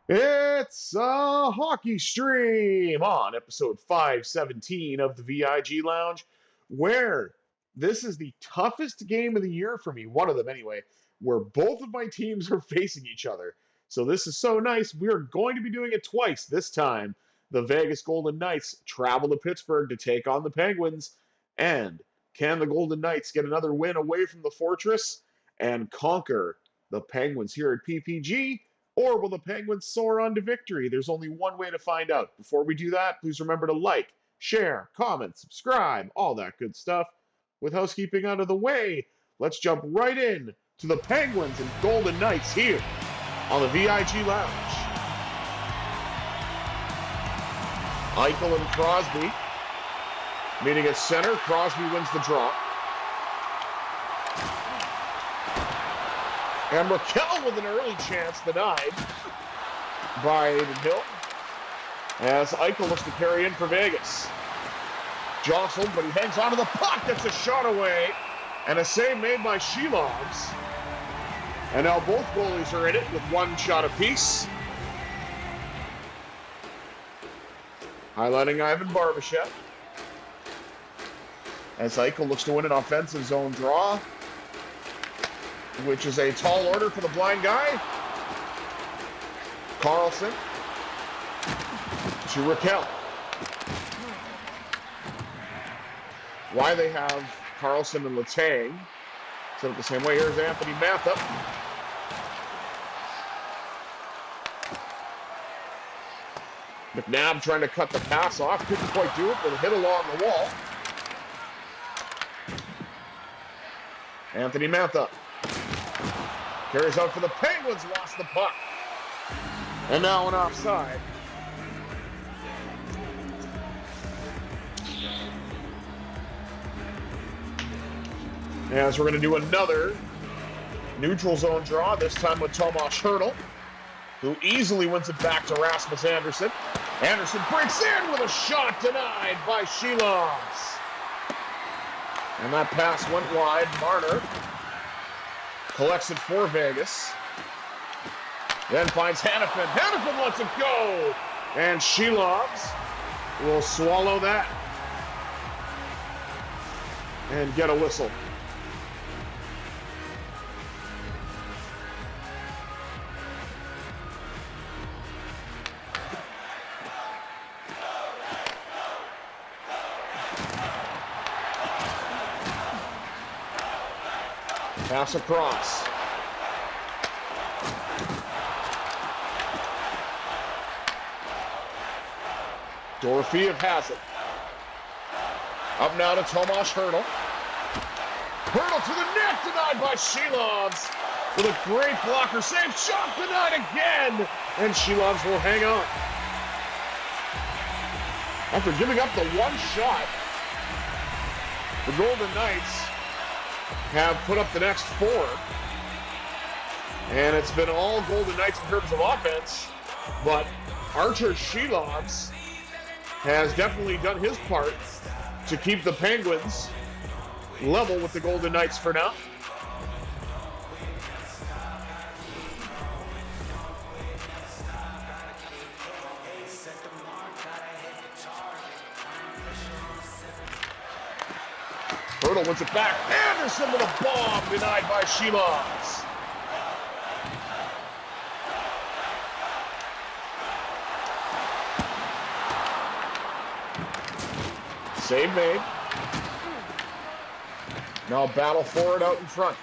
It's a hockey stream on episode 517 of the VIG Lounge, where this is the toughest game of the year for me, one of them anyway, where both of my teams are facing each other. So this is so nice. We're going to be doing it twice this time. The Vegas Golden Knights travel to Pittsburgh to take on the Penguins. And can the Golden Knights get another win away from the Fortress and conquer the Penguins here at PPG? Or will the Penguins soar on to victory? There's only one way to find out. Before we do that, please remember to like, share, comment, subscribe, all that good stuff. With housekeeping out of the way, let's jump right in to the Penguins and Golden Knights here on the VIG Lounge. Eichel and Crosby meeting at center. Crosby wins the draw. And Raquel with an early chance denied by Aiden Hill as Eichel looks to carry in for Vegas. Jostled, but he hangs onto the puck, gets a shot away, and a save made by Shelovs. And now both goalies are in it with one shot apiece. Highlighting Ivan Barbashev as Eichel looks to win an offensive zone draw, which is a tall order for the blind guy. Carlson to Raquel. Why they have Carlson and Letang set up the same way. Here's Anthony Mathup. McNabb trying to cut the pass off. Couldn't quite do it, but a hit along the wall. Anthony Mathup carries out for the Penguins, lost the puck. And now an offside. As we're going to do another neutral zone draw, this time with Tomas Hertl, who easily wins it back to Rasmus Andersson. Andersson breaks in with a shot denied by Shelovs. And that pass went wide. Marner collects it for Vegas. Then finds Hannafin. Hannafin lets it go. And Shelovs will swallow that and get a whistle. Pass across. Dorofeev has it. Up now to Tomas Hertl. Hertl to the net, denied by Shelovs. With a great blocker save. Shot denied again. And Shelovs will hang on. After giving up the one shot, the Golden Knights have put up the next four. And it's been all Golden Knights in terms of offense. But Archer Shelovs has definitely done his part to keep the Penguins level with the Golden Knights for now. Hertl wins it back. Andersson with a bomb denied by Shelovs. Save made. Now battle for it out in front.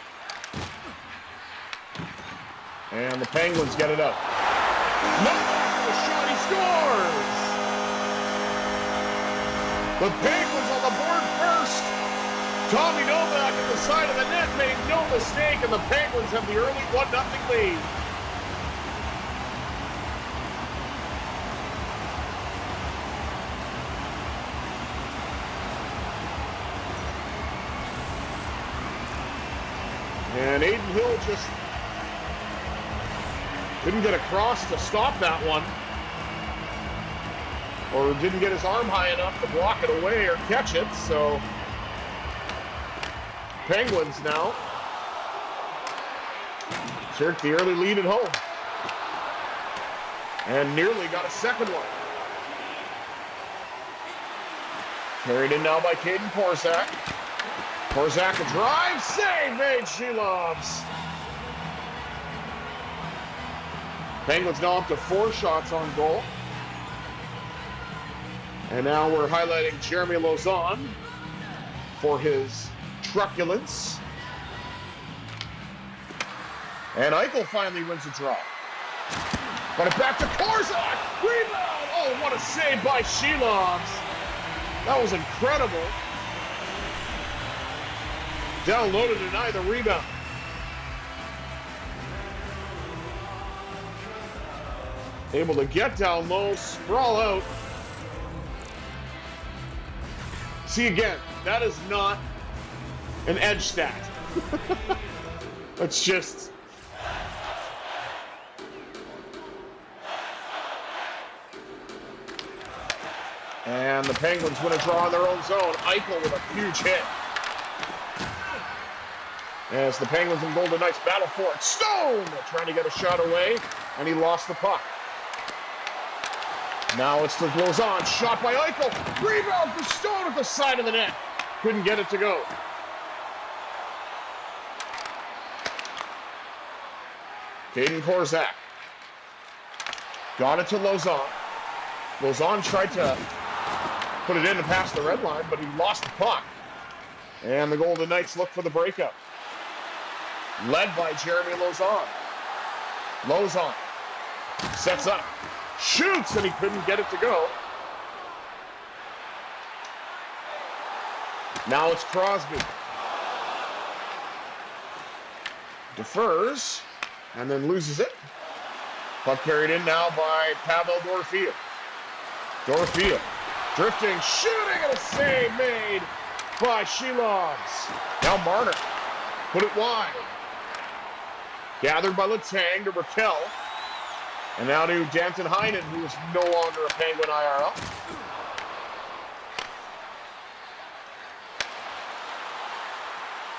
And the Penguins get it out. Novak with a shot, he scores! The Penguins on the board first. Tommy Novak at the side of the net made no mistake, and the Penguins have the early 1-0 lead. And Aiden Hill just didn't get across to stop that one, or didn't get his arm high enough to block it away or catch it, so Penguins now take the early lead at home. And nearly got a second one. Carried in now by Caden Korczak. Korczak a drive, save made Shelovs. Penguins now up to 4 shots on goal. And now we're highlighting Jeremy Lauzon for his truculence. And Eichel finally wins the draw. Got it back to Korczak. Rebound. Oh, what a save by Shelovs. That was incredible. Downloaded and denied the rebound. Able to get down low, sprawl out. See again, that is not an edge stat. It's just... And the Penguins win a draw in their own zone. Eichel with a huge hit. As the Penguins and Golden Knights battle for it. Stone trying to get a shot away, and he lost the puck. Now it's to Lauzon. Shot by Eichel. Rebound for Stone at the side of the net. Couldn't get it to go. Caden Korczak. Got it to Lauzon. Lauzon tried to put it in and pass the red line, but he lost the puck. And the Golden Knights look for the breakup. Led by Jeremy Lauzon. Lauzon sets up, shoots, and he couldn't get it to go. Now it's Crosby. Defers, and then loses it. Puck carried in now by Pavel Dorfield. Dorfield drifting, shooting, and a save made by Shelovs. Now Marner put it wide. Gathered by Letang to Raquel. And now to Danton Heinen, who is no longer a Penguin IRL.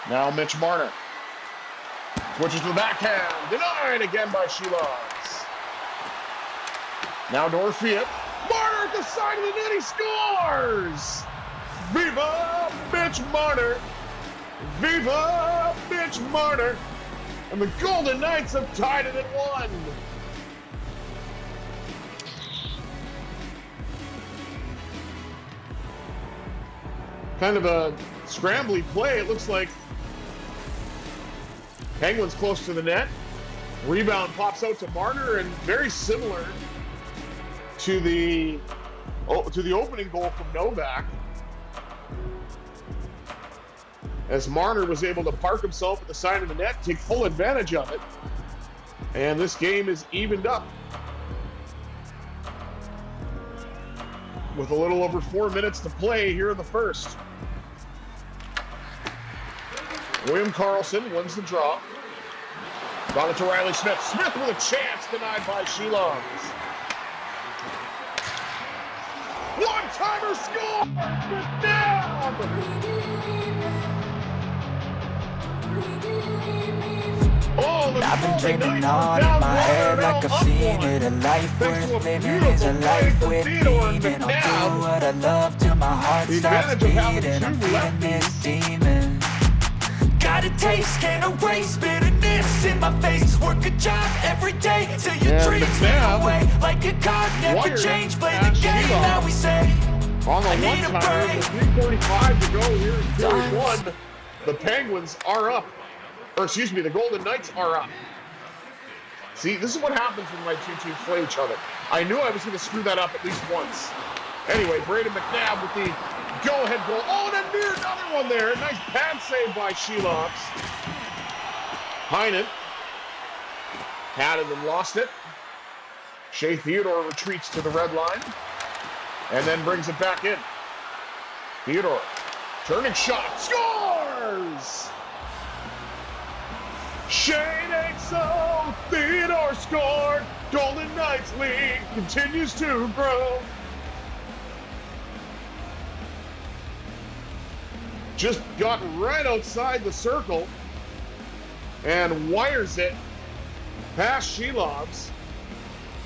Now Mitch Marner. Switches to the backhand. Denied again by Shelovs. Now Dorfield. Marner at the side of the net. He scores! Viva Mitch Marner! Viva Mitch Marner! And the Golden Knights have tied it at 1. Kind of a scrambly play. It looks like Penguins close to the net. Rebound pops out to Marner, and very similar to the opening goal from Novak, as Marner was able to park himself at the side of the net, take full advantage of it, and this game is evened up with a little over 4 minutes to play here in the first. William Karlsson wins the draw. Got it to Riley Smith. Smith with a chance, denied by Shelovs. One-timer score! Down! Oh, I've been dreaming on in my head like I've seen it. A life worth living is a life with meaning. I'll do what I love till my heart stops beating. I'm feeding this demon. Got a taste, can't erase bitterness in my face. Work a job every day till your dreams fade away. Like a card, never change, play the game that we say. On the one-timer, with 3:45 to go here in period 1, the Penguins are up. Or excuse me, the Golden Knights are up. See, this is what happens when my two teams play each other. I knew I was going to screw that up at least once. Anyway, Braden McNabb with the go-ahead goal. Oh, and then another one there. Nice pad save by Shelovs. Heinen had it and lost it. Shea Theodore retreats to the red line and then brings it back in. Theodore, turning shot, scores! Shane Axel, Theodore scored. Golden Knights lead continues to grow. Just got right outside the circle and wires it past Shelovs.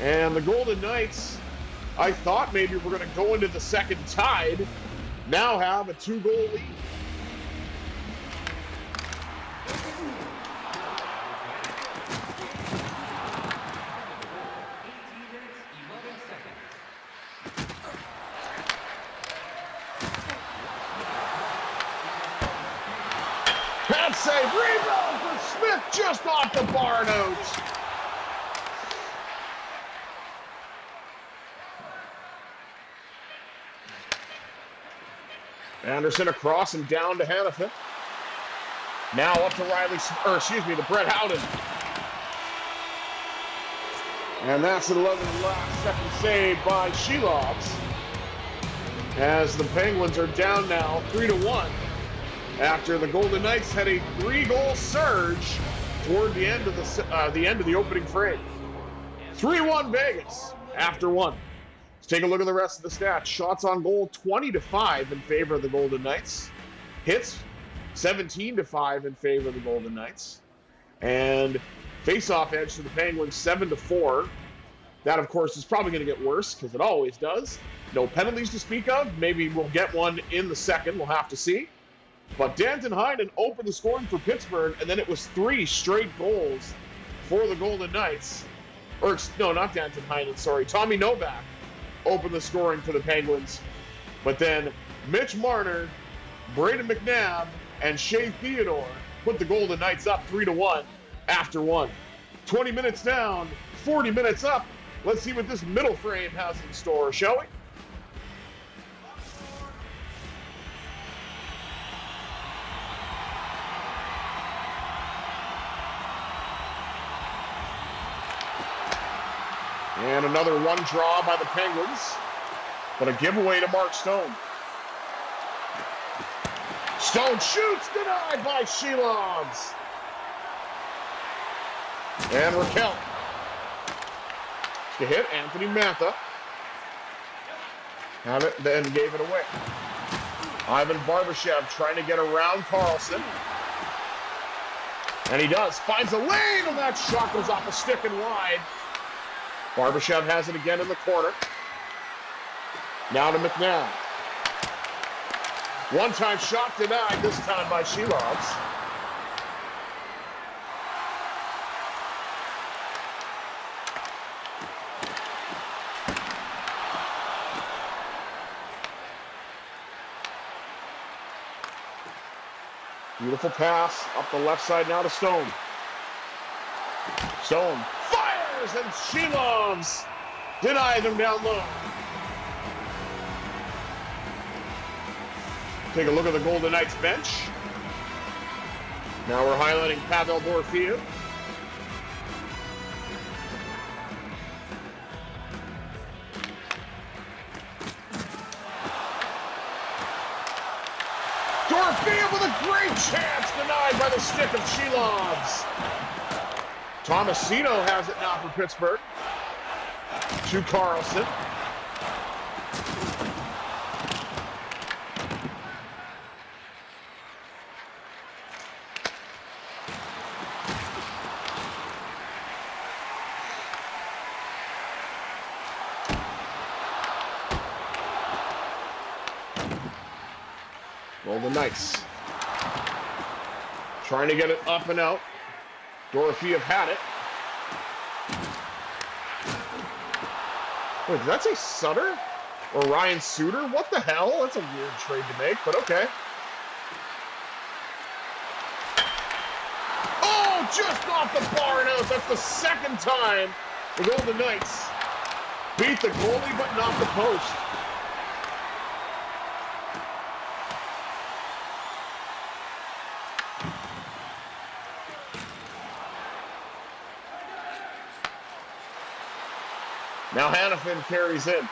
And the Golden Knights, I thought maybe we're going to go into the second tied, now have a 2-goal lead. Pass save, rebound for Smith, just off the bar notes. Anderson across and down to Hannafin. Now up to to Brett Howden. And that's an 11 last second save by Shelovs. As the Penguins are down now 3-1 after the Golden Knights had a 3-goal surge toward the end of the opening frame. 3-1 Vegas after one. Let's take a look at the rest of the stats. Shots on goal, 20-5 in favor of the Golden Knights. Hits, 17-5 in favor of the Golden Knights. And face-off edge to the Penguins, 7-4. That, of course, is probably going to get worse, because it always does. No penalties to speak of. Maybe we'll get one in the second. We'll have to see. But Danton Heinen opened the scoring for Pittsburgh, and then it was 3 straight goals for the Golden Knights. Or, no, not Danton Heinen, sorry. Tommy Novak opened the scoring for the Penguins. But then Mitch Marner, Braden McNabb, and Shea Theodore put the Golden Knights up 3-1 after one. 20 minutes down, 40 minutes up. Let's see what this middle frame has in store, shall we? And another run draw by the Penguins, but a giveaway to Mark Stone. Stone shoots, denied by Shelovs. And Raquel to hit Anthony Mantha. Had it, then gave it away. Ivan Barbashev trying to get around Carlson. And he does. Finds a lane, and that shot goes off a stick and wide. Barbashev has it again in the corner. Now to McNabb. One-time shot denied, this time by Shelovs. Beautiful pass up the left side now to Stone. Stone fires, and Shelovs denied him down low. Take a look at the Golden Knights bench. Now we're highlighting Pavel Dorofeev. Dorofeev with a great chance, denied by the stick of Shelovs. Tomasino has it now for Pittsburgh. To Carlson. Golden Knights trying to get it up and out. Dorofeev had it. Wait, did that say Sutter? Or Ryan Suter? What the hell? That's a weird trade to make, but okay. Oh, just off the bar and out. That's the second time the Golden Knights beat the goalie, but not the post. Now Hannafin carries in.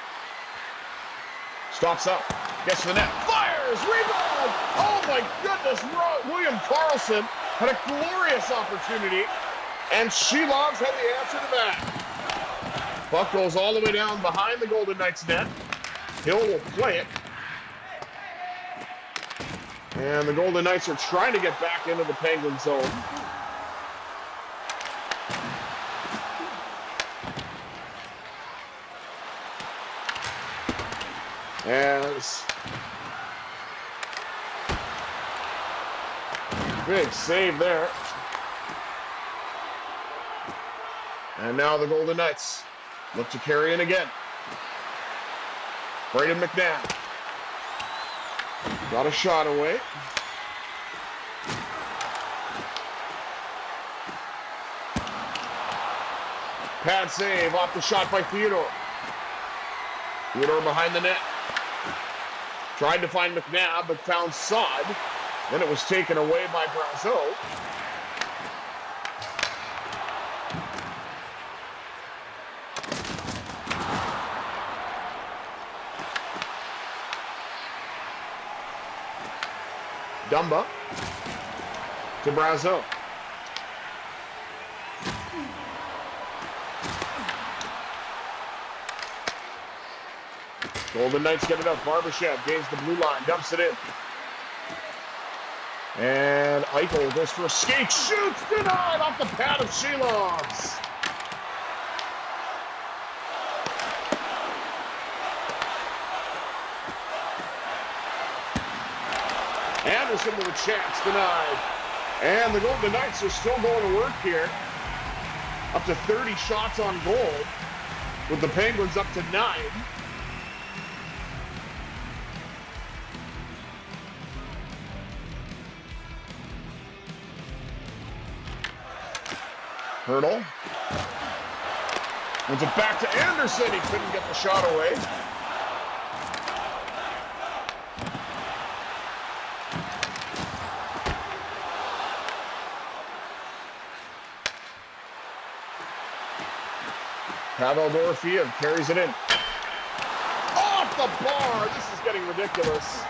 Stops up. Gets to the net. Fires! Rebound! Oh my goodness! William Karlsson had a glorious opportunity, and Shelovs had the answer to that. Puck goes all the way down behind the Golden Knights net. Hill will play it. And the Golden Knights are trying to get back into the Penguin zone. As big save there. And now the Golden Knights look to carry in again. Brayden McNabb got a shot away. Pad save off the shot by Theodore. Theodore behind the net. Tried to find McNabb, but found Sod. Then it was taken away by Brazeau. Dumba to Brazeau. Golden Knights get it up. Barbashev gains the blue line, dumps it in. And Eichel goes for a skate, shoots, denied off the pad of Shelovs. Anderson with a chance, denied. And the Golden Knights are still going to work here. Up to 30 shots on goal, with the Penguins up to 9. Hurdle. Wins it back to Anderson. He couldn't get the shot away. Pavel Dorofeev carries it in. Off the bar. This is getting ridiculous.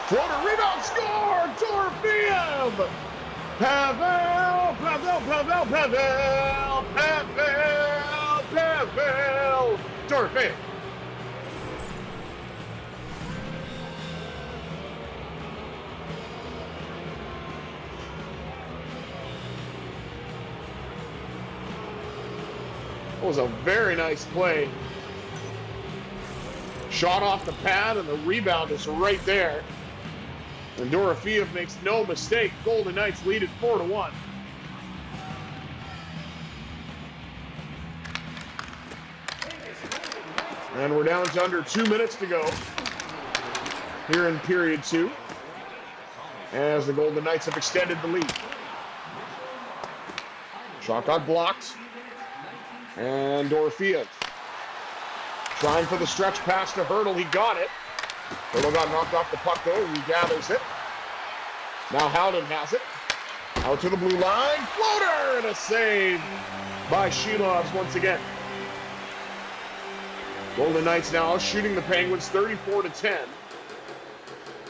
Floater, rebound, score! Dorofeev! Pavel! Dorofeev. That was a very nice play. Shot off the pad, and the rebound is right there. And Dorofeev makes no mistake. Golden Knights lead it 4-1. And we're down to under 2 minutes to go here in period 2, as the Golden Knights have extended the lead. Shot got blocked. And Dorofeev trying for the stretch pass to Hurdle. He got it. Hurdle got knocked off the puck, though. He gathers it. Now Howden has it. Out to the blue line. Floater! And a save by Shelovs once again. Golden Knights now shooting the Penguins 34-10.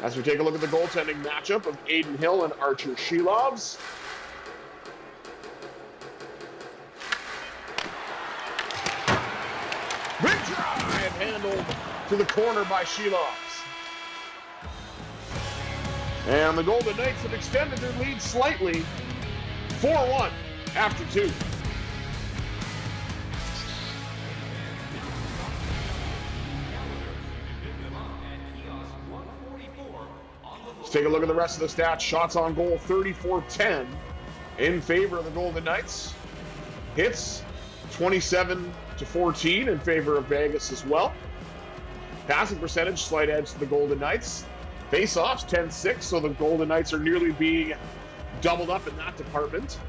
As we take a look at the goaltending matchup of Adin Hill and Archer Shelovs. Big drive handled to the corner by Shelovs. And the Golden Knights have extended their lead slightly, 4-1 after 2. Let's take a look at the rest of the stats. Shots on goal, 34-10 in favor of the Golden Knights. Hits, 27-14 in favor of Vegas as well. Passing percentage, slight edge to the Golden Knights. Face-offs, 10-6, so the Golden Knights are nearly being doubled up in that department.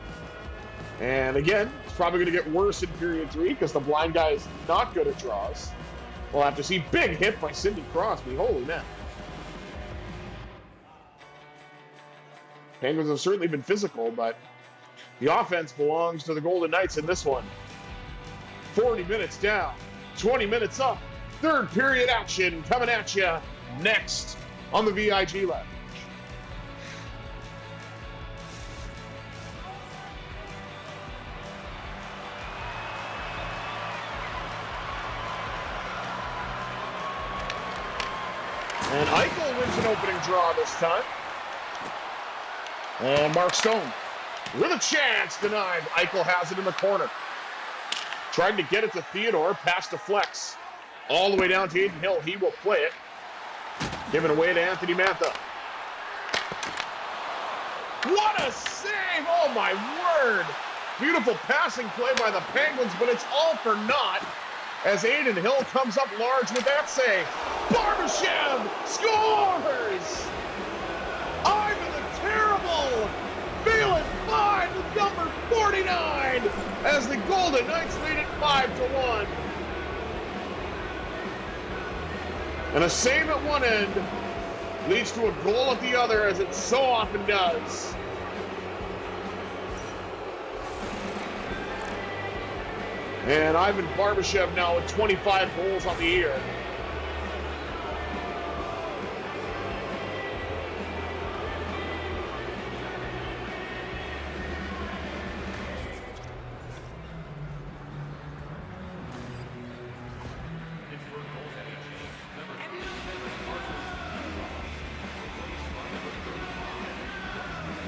And again, it's probably going to get worse in period 3 because the blind guy is not good at draws. We'll have to see. Big hit by Sidney Crosby. Holy man. Penguins have certainly been physical, but the offense belongs to the Golden Knights in this one. 40 minutes down, 20 minutes up. Third period action coming at you next on the VIG Lounge. And Eichel wins an opening draw this time. And Mark Stone with a chance, denied. Eichel has it in the corner. Trying to get it to Theodore, pass to Flex. All the way down to Aiden Hill. He will play it. Giving away to Anthony Mantha. What a save! Oh my word! Beautiful passing play by the Penguins, but it's all for naught as Aiden Hill comes up large with that save. Barbashev scores! Ivan the Terrible! Feeling fine with number 49 as the Golden Knights lead it 5-1. And a save at one end leads to a goal at the other, as it so often does. And Ivan Barbashev now with 25 goals on the year.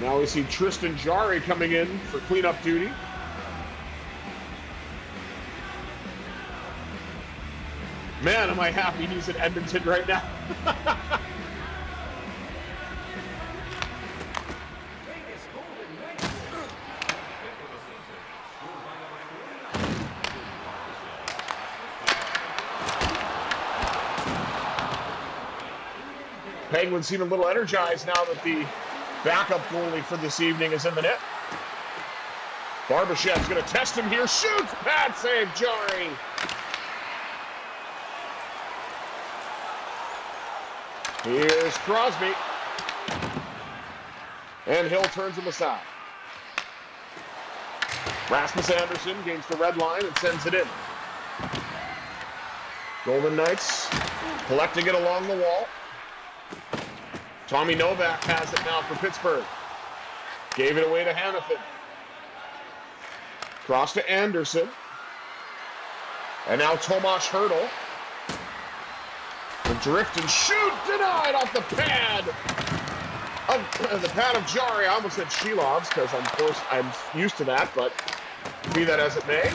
Now we see Tristan Jarry coming in for cleanup duty. Man, am I happy he's in Edmonton right now. Penguins seem a little energized now that the backup goalie for this evening is in the net. Barbashev's going to test him here. Shoots! Bad save, Jarry. Here's Crosby. And Hill turns him aside. Rasmus Anderson gains the red line and sends it in. Golden Knights collecting it along the wall. Tommy Novak has it now for Pittsburgh. Gave it away to Hanifin. Cross to Anderson. And now Tomas Hertl. The drift and shoot denied off the pad. The pad of Jarry. I almost said Shilov's because of course I'm used to that, but be that as it may.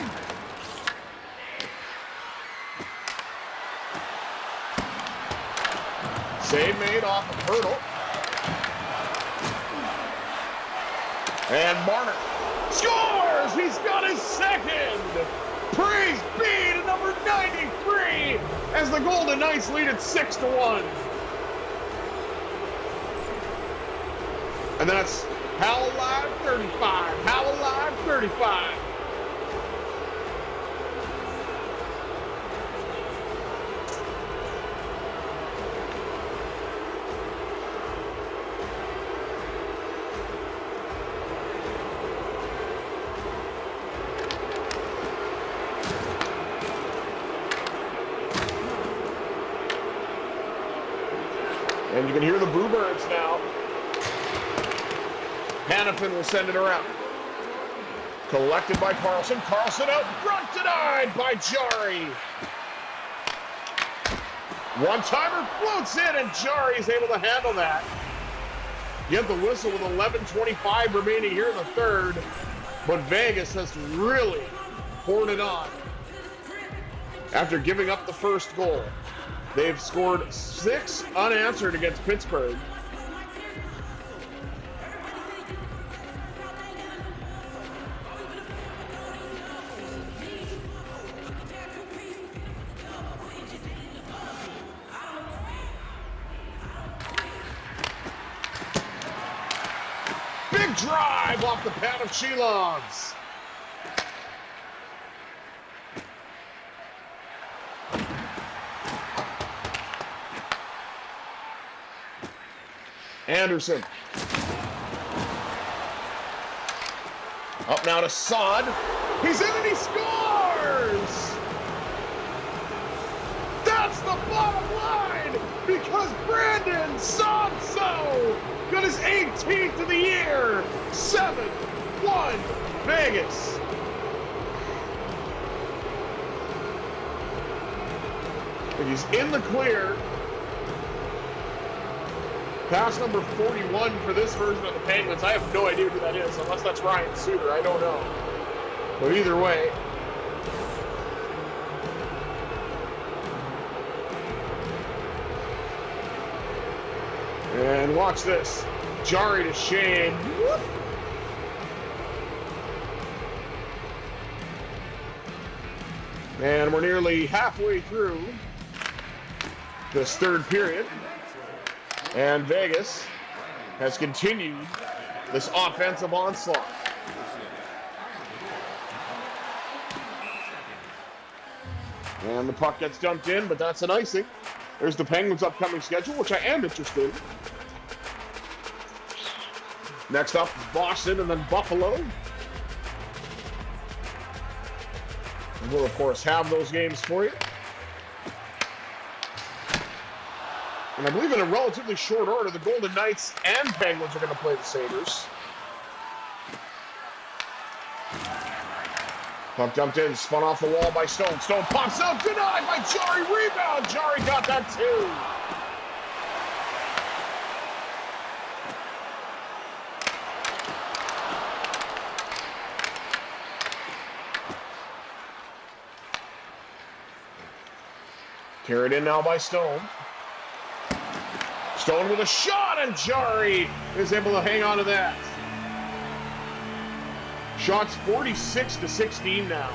Save made off of Hertl. And Marner scores! He's got his second! Praise be to number 93 as the Golden Knights lead it 6-1. And that's How Alive 35. How Alive 35. And you can hear the Boo Birds now. Hanifin will send it around. Collected by Carlson. Carlson out front, denied by Jarry. One-timer floats in, and Jarry is able to handle that. Get the whistle with 11:25 remaining here in the third. But Vegas has really poured it on. After giving up the first goal, they've scored 6 unanswered against Pittsburgh. Big drive off the pad of Shilov's. Anderson. Up now to Saad. He's in and he scores! That's the bottom line! Because Brandon Saad-So got his 18th of the year! 7-1 Vegas. And he's in the clear. Pass number 41 for this version of the Penguins. I have no idea who that is, unless that's Ryan Suter. I don't know. But either way. And watch this. Jari to Shane. Whoop. And we're nearly halfway through this third period. And Vegas has continued this offensive onslaught. And the puck gets dumped in, but that's an icing. There's the Penguins' upcoming schedule, which I am interested in. Next up is Boston and then Buffalo. And we'll, of course, have those games for you. And I believe in a relatively short order, the Golden Knights and Penguins are going to play the Sabres. Puck dumped in, spun off the wall by Stone. Stone pops out, denied by Jari. Rebound, Jari got that too. Carried in now by Stone. Stone with a shot, and Jari is able to hang on to that. Shots 46-16 now.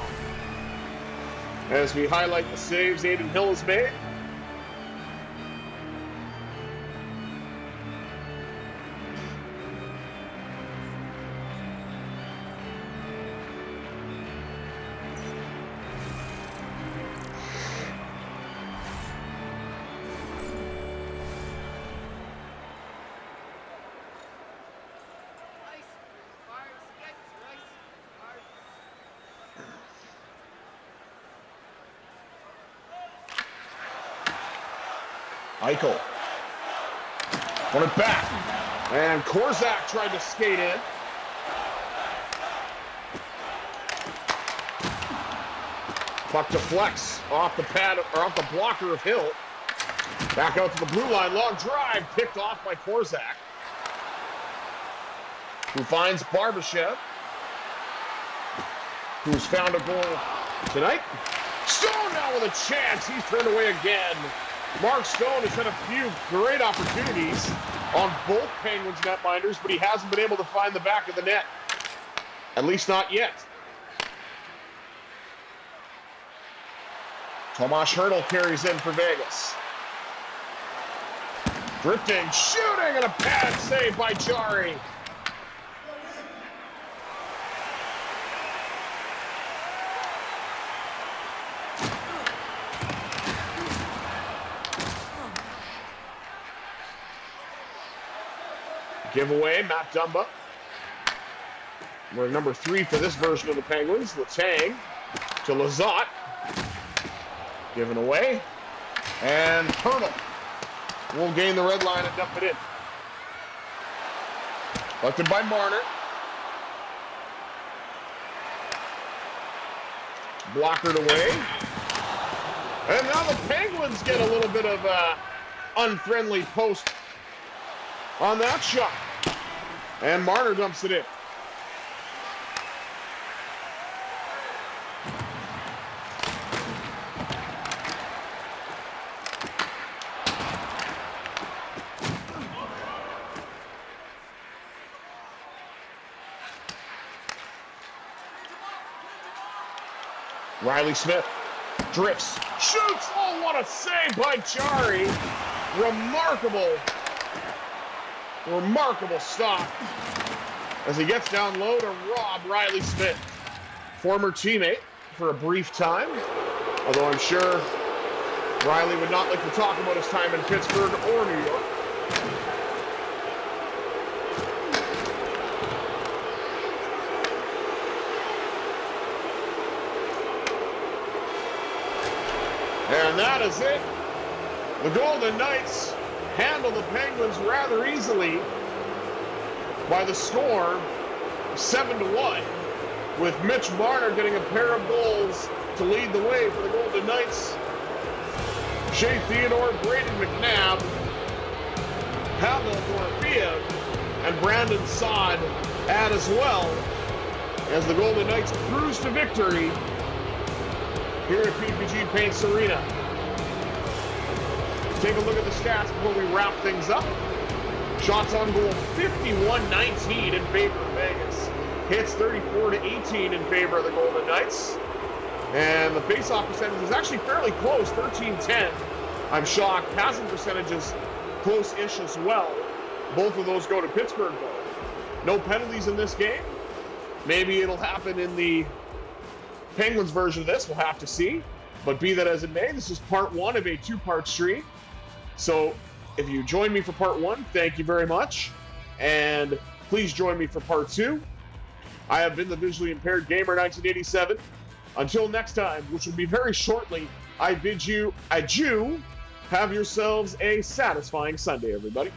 As we highlight the saves Adin Hill has made. Eichel. Won it back. And Korzak tried to skate in. Puck deflects off the pad, or off the blocker of Hill. Back out to the blue line. Long drive. Picked off by Korzak. Who finds Barbashev. Who's found a goal tonight. Stone now with a chance. He's turned away again. Mark Stone has had a few great opportunities on both Penguins netminders, but he hasn't been able to find the back of the net. At least not yet. Tomas Hertl carries in for Vegas. Drifting, shooting, and a pad save by Jari. Giveaway, Matt Dumba. We're number 3 for this version of the Penguins. Letang to Lizotte. Given away. And Hertl will gain the red line and dump it in. Lifted by Marner. Blockered away. And now the Penguins get a little bit of unfriendly post on that shot. And Marner dumps it in. Riley Smith drifts, shoots. Oh, what a save by Jari. Remarkable stop as he gets down low to rob Riley Smith. Former teammate for a brief time, although I'm sure Riley would not like to talk about his time in Pittsburgh or New York. And that is it. The Golden Knights handle the Penguins rather easily by the score 7-1, with Mitch Marner getting a pair of goals to lead the way for the Golden Knights. Shea Theodore, Braden McNabb, Pavel Dorofeev, and Brandon Saad add as well as the Golden Knights cruise to victory here at PPG Paints Arena. Take a look at the stats before we wrap things up. Shots on goal 51-19 in favor of Vegas. Hits 34-18 in favor of the Golden Knights. And the face-off percentage is actually fairly close, 13-10. I'm shocked. Passing percentage is close-ish as well. Both of those go to Pittsburgh, though. No penalties in this game. Maybe it'll happen in the Penguins version of this. We'll have to see. But be that as it may, this is part one of a two-part stream. So if you join me for part one, thank you very much. And please join me for part two. I have been the visually impaired gamer 1987. Until next time, which will be very shortly, I bid you adieu. Have yourselves a satisfying Sunday, everybody.